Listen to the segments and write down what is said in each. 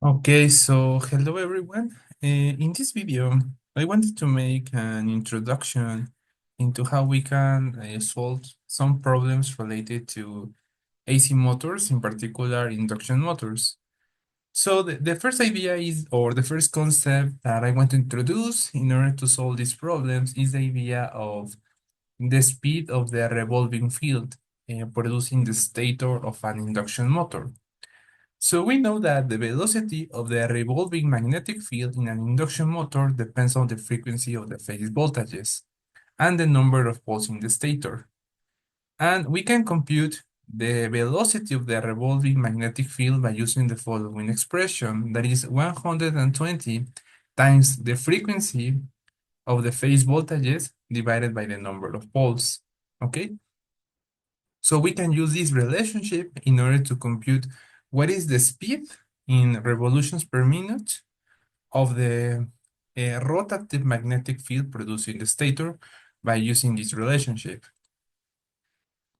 Okay, so hello everyone. In this video, I wanted to make an introduction into how we can solve some problems related to AC motors, in particular induction motors. So the first idea is, or the first concept that I want to introduce in order to solve these problems is the idea of the speed of the revolving field producing the stator of an induction motor. So we know that the velocity of the revolving magnetic field in an induction motor depends on the frequency of the phase voltages and the number of poles in the stator. And we can compute the velocity of the revolving magnetic field by using the following expression, that is 120 times the frequency of the phase voltages divided by the number of poles. Okay? So we can use this relationship in order to compute what is the speed in revolutions per minute of the rotative magnetic field produced in the stator by using this relationship.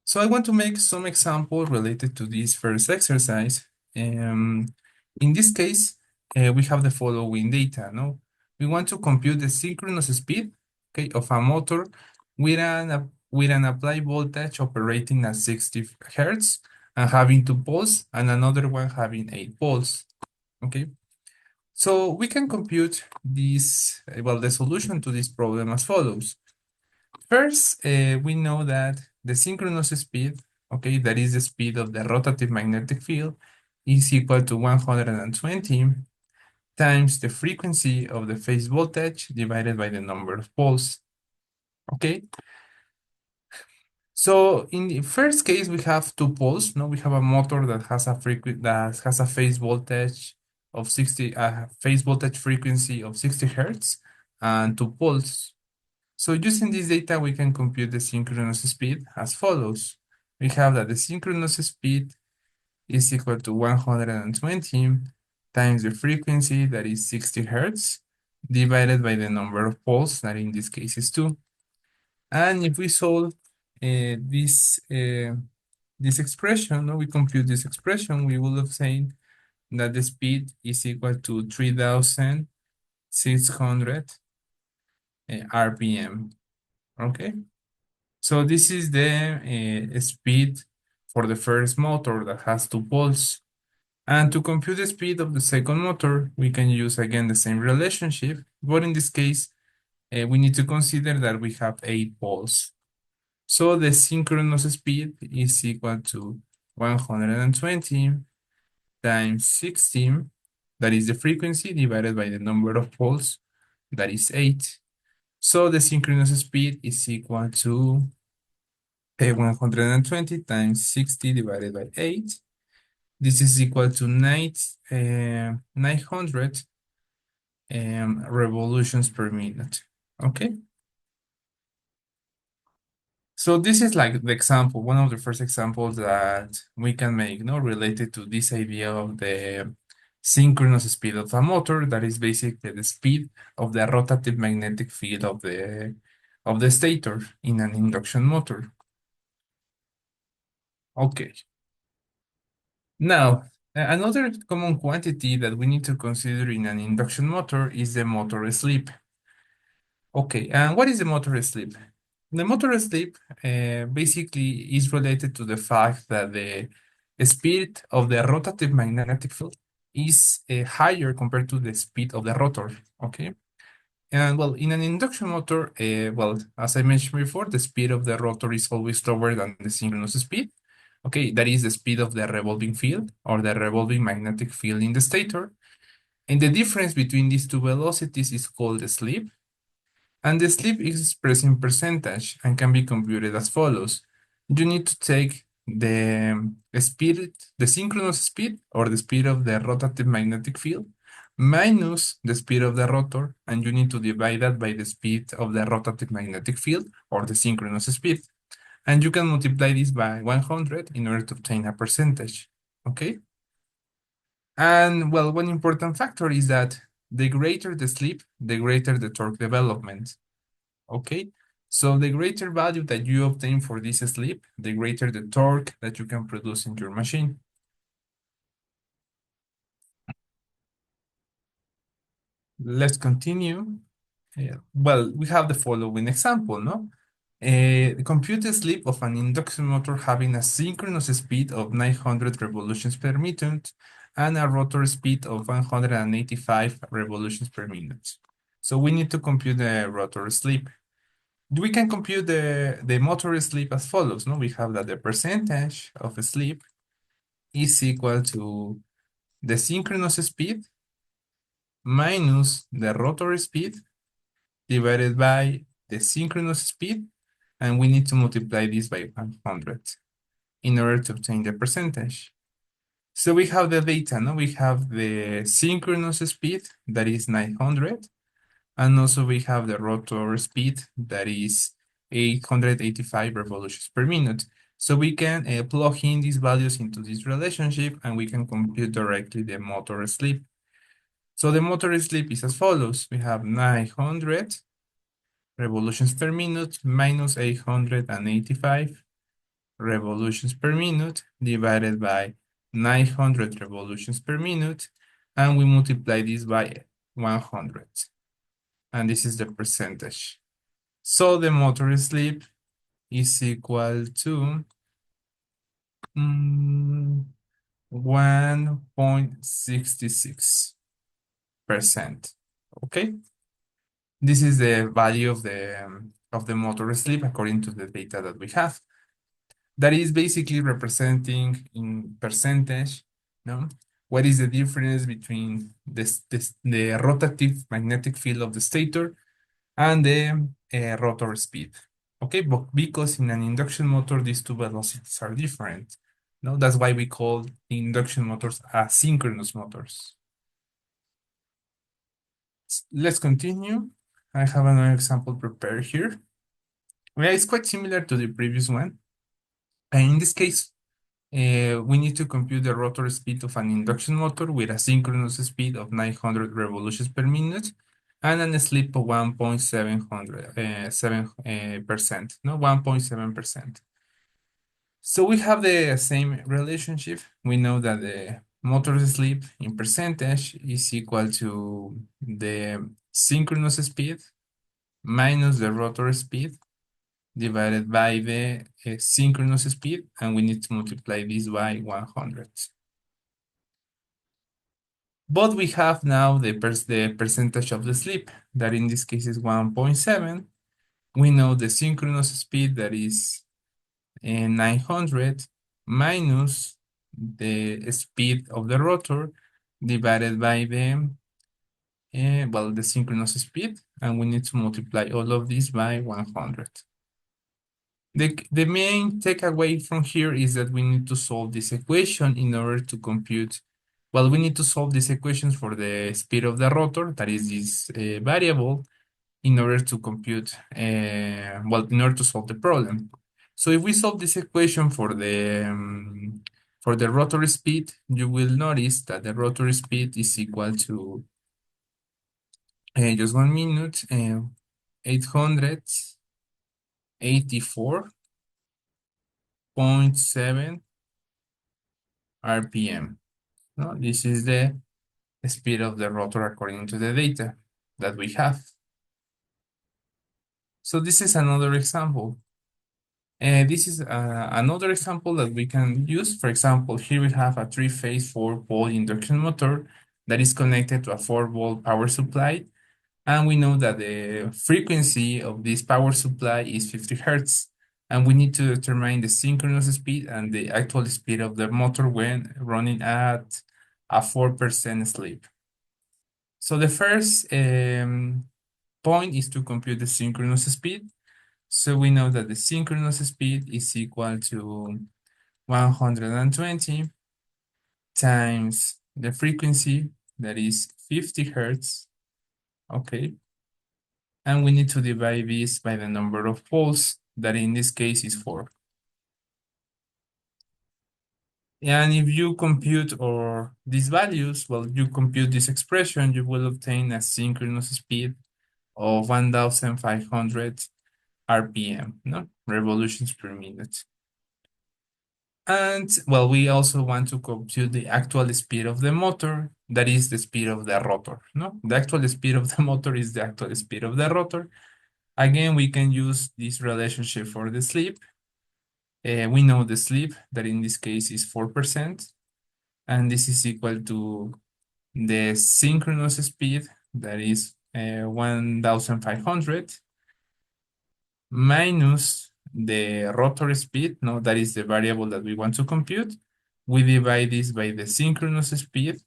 So I want to make some examples related to this first exercise. In this case, we have the following data. No, we want to compute the synchronous speed, okay, of a motor with an applied voltage operating at 60 hertz and having 2 poles, and another one having 8 poles. Okay, so we can compute this. Well, the solution to this problem as follows. First, we know that the synchronous speed, okay, that is the speed of the rotative magnetic field, is equal to 120 times the frequency of the phase voltage divided by the number of poles. Okay, so in the first case, we have 2 poles. No, we have a motor that has a phase voltage of 60, phase voltage frequency of 60 hertz and 2 poles. So using this data, we can compute the synchronous speed as follows. We have that the synchronous speed is equal to 120 times the frequency, that is 60 hertz, divided by the number of poles, that in this case is 2. And if we solve this expression, no, we compute this expression, we will obtain that the speed is equal to 3,600 RPM. Okay, so this is the speed for the first motor that has 2 poles. And to compute the speed of the second motor, we can use again the same relationship, but in this case, we need to consider that we have 8 poles. So the synchronous speed is equal to 120 times 16, that is the frequency, divided by the number of poles, that is 8. So the synchronous speed is equal to 120 times 60 divided by 8. This is equal to 900 revolutions per minute. Okay. So this is like the example, one of the first examples that we can make, no, related to this idea of the synchronous speed of a motor, that is basically the speed of the rotative magnetic field of the stator in an induction motor. Okay. Now, another common quantity that we need to consider in an induction motor is the motor slip. Okay, and what is the motor slip? The motor slip basically is related to the fact that the speed of the rotative magnetic field is higher compared to the speed of the rotor, okay? And well, in an induction motor, well, as I mentioned before, the speed of the rotor is always lower than the synchronous speed. Okay, that is the speed of the revolving field or the revolving magnetic field in the stator. And the difference between these two velocities is called the slip. And the slip is expressed in percentage and can be computed as follows. You need to take the speed, the synchronous speed or the speed of the rotative magnetic field minus the speed of the rotor, and you need to divide that by the speed of the rotative magnetic field or the synchronous speed. And you can multiply this by 100 in order to obtain a percentage, okay? And well, one important factor is that the greater the slip, the greater the torque development. Okay, so the greater value that you obtain for this slip, the greater the torque that you can produce in your machine. Let's continue. Well, we have the following example, no? Compute the sleep of an induction motor having a synchronous speed of 900 revolutions per minute and a rotor speed of 185 revolutions per minute. So we need to compute the rotor sleep. We can compute the motor sleep as follows, no? We have that the percentage of sleep is equal to the synchronous speed minus the rotor speed divided by the synchronous speed, and we need to multiply this by 100 in order to obtain the percentage. So we have the data, no? We have the synchronous speed, that is 900, and also we have the rotor speed, that is 885 revolutions per minute. So we can plug in these values into this relationship, and we can compute directly the motor sleep. So the motor sleep is as follows. We have 900 revolutions per minute minus 885 revolutions per minute divided by 900 revolutions per minute, and we multiply this by 100. And this is the percentage. So the motor sleep is equal to 1.66%. Okay? This is the value of the motor sleep according to the data that we have. That is basically representing in percentage, no? What is the difference between the rotative magnetic field of the stator and the rotor speed? Okay, but because in an induction motor, these two velocities are different. No, that's why we call the induction motors asynchronous motors. Let's continue. I have another example prepared here. Yeah, it's quite similar to the previous one. And in this case, we need to compute the rotor speed of an induction motor with a synchronous speed of 900 revolutions per minute and a slip of 1.7%, no, 1.7%. So we have the same relationship. We know that the motor slip in percentage is equal to the synchronous speed minus the rotor speed divided by the synchronous speed, and we need to multiply this by 100. But we have now the percentage of the slip, that in this case is 1.7. We know the synchronous speed, that is 900 minus the speed of the rotor divided by the synchronous speed, and we need to multiply all of this by 100. The main takeaway from here is that we need to solve this equation in order to compute. Well, we need to solve these equations for the speed of the rotor, that is this variable, in order to compute, in order to solve the problem. So if we solve this equation for the rotor speed, you will notice that the rotor speed is equal to, just 1 minute, 884.7 RPM. No, this is the speed of the rotor according to the data that we have. So this is another example. This is another example that we can use. For example, here we have a three-phase 4-pole induction motor that is connected to a 4-volt power supply. And we know that the frequency of this power supply is 50 Hertz. And we need to determine the synchronous speed and the actual speed of the motor when running at a 4% sleep. So the first point is to compute the synchronous speed. So we know that the synchronous speed is equal to 120 times the frequency, that is 50 Hertz. Okay. And we need to divide this by the number of poles, that in this case is 4. And if you compute these values, well, you compute this expression, you will obtain a synchronous speed of 1,500 RPM, no? Revolutions per minute. And well, we also want to compute the actual speed of the motor, that is the speed of the rotor. No, the actual speed of the motor is the actual speed of the rotor. Again, we can use this relationship for the slip. We know the slip, that in this case is 4%, and this is equal to the synchronous speed, that is 1,500, minus the rotor speed, no, that is the variable that we want to compute. We divide this by the synchronous speed,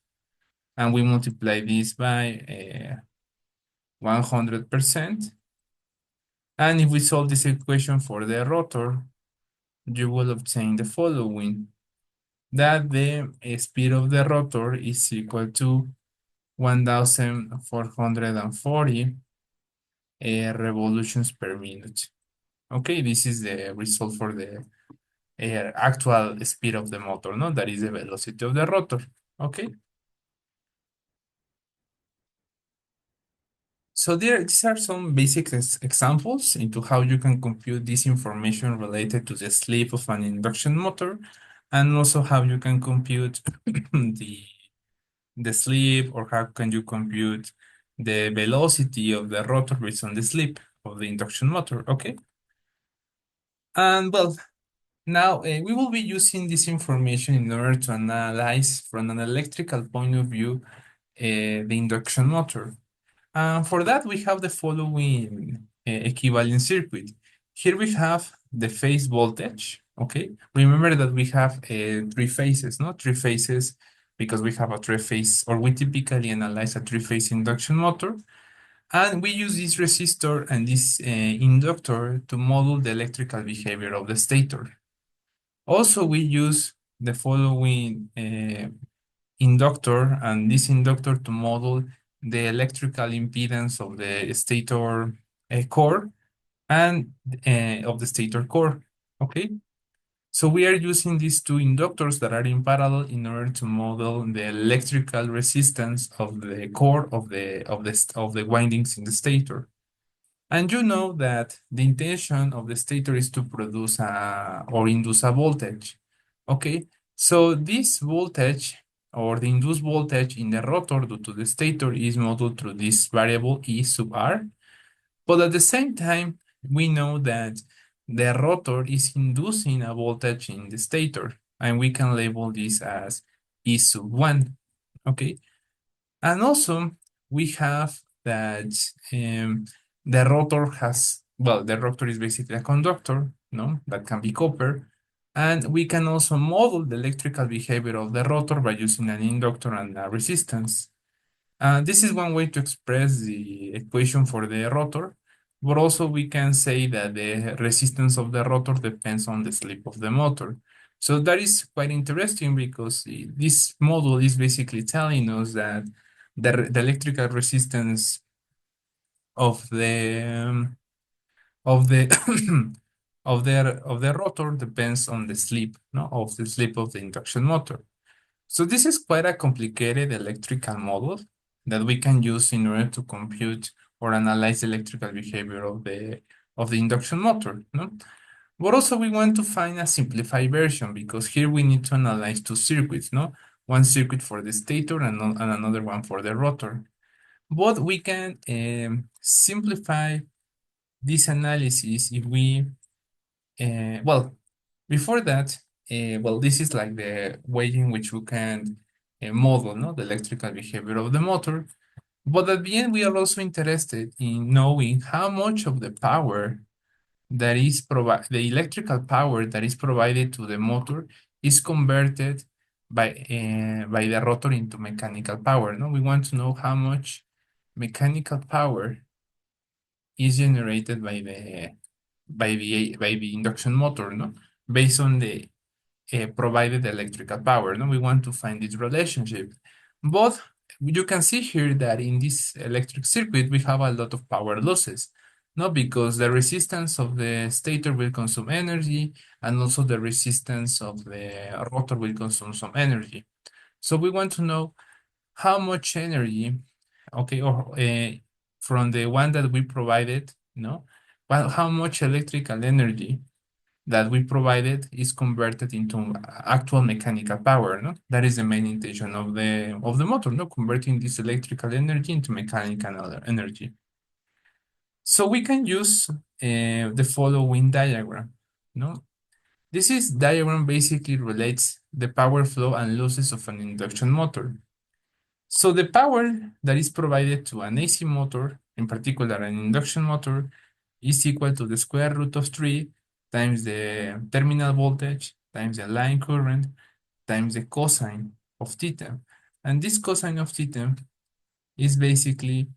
and we multiply this by 100%. And if we solve this equation for the rotor, you will obtain the following, that the speed of the rotor is equal to 1,440 revolutions per minute. Okay, this is the result for the actual speed of the motor, no? That is the velocity of the rotor. Okay. So these are some basic examples into how you can compute this information related to the slip of an induction motor, and also how you can compute the slip, or how can you compute the velocity of the rotor based on the slip of the induction motor. Okay. And well, now we will be using this information in order to analyze from an electrical point of view the induction motor. For that, we have the following equivalent circuit. Here we have the phase voltage, okay? Remember that we have three phases, no? Three phases because we have a three-phase, or we typically analyze a three-phase induction motor. And we use this resistor and this inductor to model the electrical behavior of the stator. Also, we use the following inductor and this inductor to model the electrical impedance of the stator core and of the stator core. Okay, so we are using these two inductors that are in parallel in order to model the electrical resistance of the core of the windings in the stator. And you know that the intention of the stator is to produce or induce a voltage. Okay, so this voltage or the induced voltage in the rotor due to the stator is modeled through this variable E sub R. But at the same time, we know that the rotor is inducing a voltage in the stator, and we can label this as E sub 1. Okay, and also we have that the rotor has, well, the rotor is basically a conductor, no, that can be copper. And we can also model the electrical behavior of the rotor by using an inductor and a resistance. This is one way to express the equation for the rotor, but also we can say that the resistance of the rotor depends on the slip of the motor. So that is quite interesting because this model is basically telling us that the electrical resistance of the of the rotor depends on the slip, no, of the slip of the induction motor. So this is quite a complicated electrical model that we can use in order to compute or analyze the electrical behavior of the induction motor, no? But also we want to find a simplified version because here we need to analyze two circuits, no? One circuit for the stator and another one for the rotor. But we can simplify this analysis if we, well, before that, well, this is like the way in which we can model, no, the electrical behavior of the motor. But at the end, we are also interested in knowing how much of the power that is provided, the electrical power that is provided to the motor is converted by the rotor into mechanical power. No, we want to know how much mechanical power is generated by the induction motor, no, based on the provided electrical power. No, we want to find this relationship. But you can see here that in this electric circuit, we have a lot of power losses. No, because the resistance of the stator will consume energy, and also the resistance of the rotor will consume some energy. So we want to know how much energy, okay, or from the one that we provided, no, well, how much electrical energy that we provided is converted into actual mechanical power, no? That is the main intention of the motor, no? Converting this electrical energy into mechanical energy. So we can use the following diagram, no? This diagram basically relates the power flow and losses of an induction motor. So the power that is provided to an AC motor, in particular an induction motor, is equal to the square root of 3 times the terminal voltage times the line current times the cosine of theta. And this cosine of theta is basically,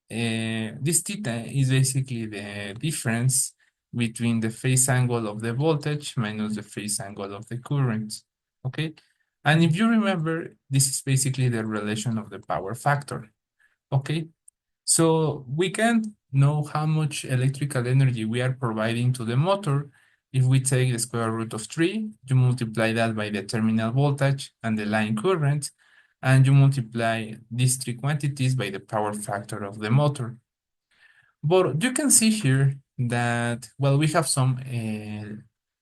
this theta is basically the difference between the phase angle of the voltage minus the phase angle of the current, okay? And if you remember, this is basically the relation of the power factor, okay? So we can know how much electrical energy we are providing to the motor if we take the square root of 3, you multiply that by the terminal voltage and the line current, and you multiply these three quantities by the power factor of the motor. But you can see here that, well, we have some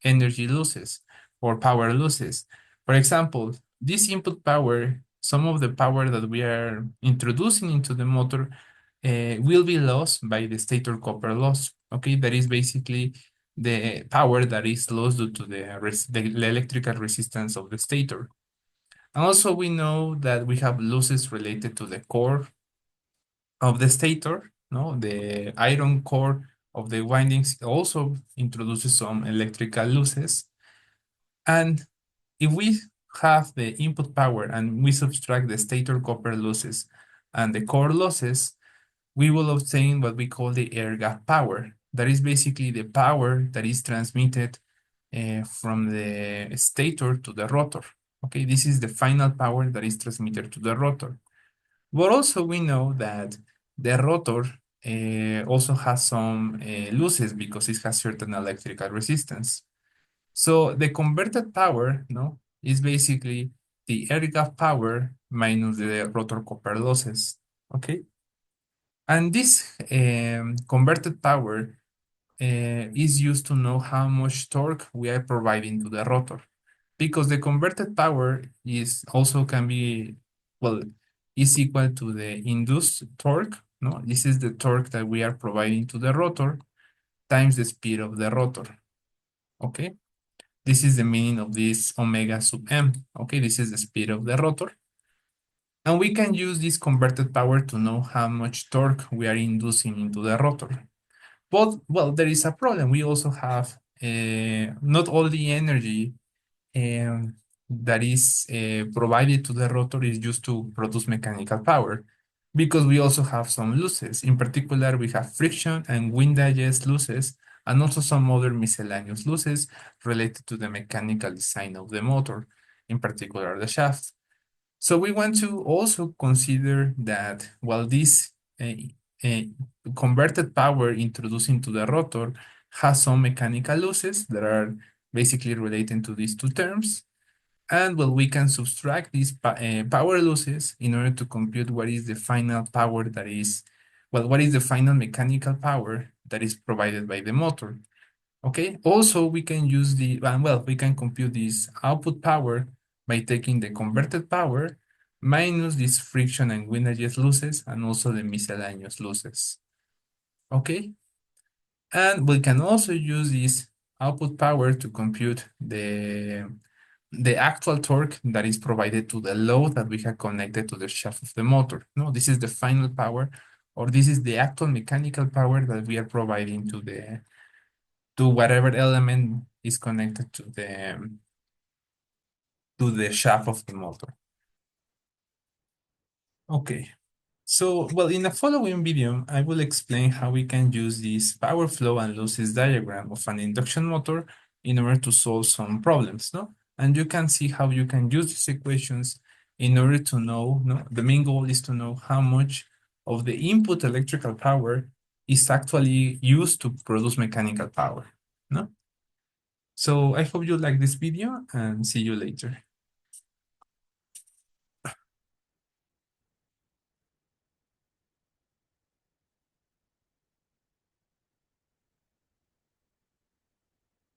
energy losses or power losses. For example, this input power, some of the power that we are introducing into the motor will be lost by the stator copper loss. Okay, that is basically the power that is lost due to the electrical resistance of the stator. And also we know that we have losses related to the core of the stator, no? The iron core of the windings also introduces some electrical losses. And if we have the input power and we subtract the stator copper losses and the core losses, we will obtain what we call the air gap power. That is basically the power that is transmitted from the stator to the rotor. Okay, this is the final power that is transmitted to the rotor. But also we know that the rotor also has some losses because it has certain electrical resistance. So the converted power, no, is basically the air gap power minus the rotor copper losses. Okay. And this converted power is used to know how much torque we are providing to the rotor. Because the converted power is also can be, well, is equal to the induced torque. No, this is the torque that we are providing to the rotor times the speed of the rotor. Okay, this is the meaning of this omega sub m. Okay, this is the speed of the rotor. And we can use this converted power to know how much torque we are inducing into the rotor. But, well, there is a problem. We also have not all the energy that is provided to the rotor is used to produce mechanical power, because we also have some losses. In particular, we have friction and wind digest losses, and also some other miscellaneous losses related to the mechanical design of the motor, in particular the shaft. So we want to also consider that while this uh, converted power introduced into the rotor has some mechanical losses that are basically related to these two terms. And well, we can subtract these power losses in order to compute what is the final power that is, well, what is the final mechanical power that is provided by the motor. Okay, also we can use well, we can compute this output power by taking the converted power minus this friction and wind edges losses and also the miscellaneous losses. Okay, and we can also use this output power to compute the actual torque that is provided to the load that we have connected to the shaft of the motor. No, this is the final power, or this is the actual mechanical power that we are providing to whatever element is connected to the shaft of the motor. Okay. So, well, in the following video, I will explain how we can use this power flow and losses diagram of an induction motor in order to solve some problems, no? And you can see how you can use these equations in order to know, no? The main goal is to know how much of the input electrical power is actually used to produce mechanical power, no? So I hope you like this video and see you later.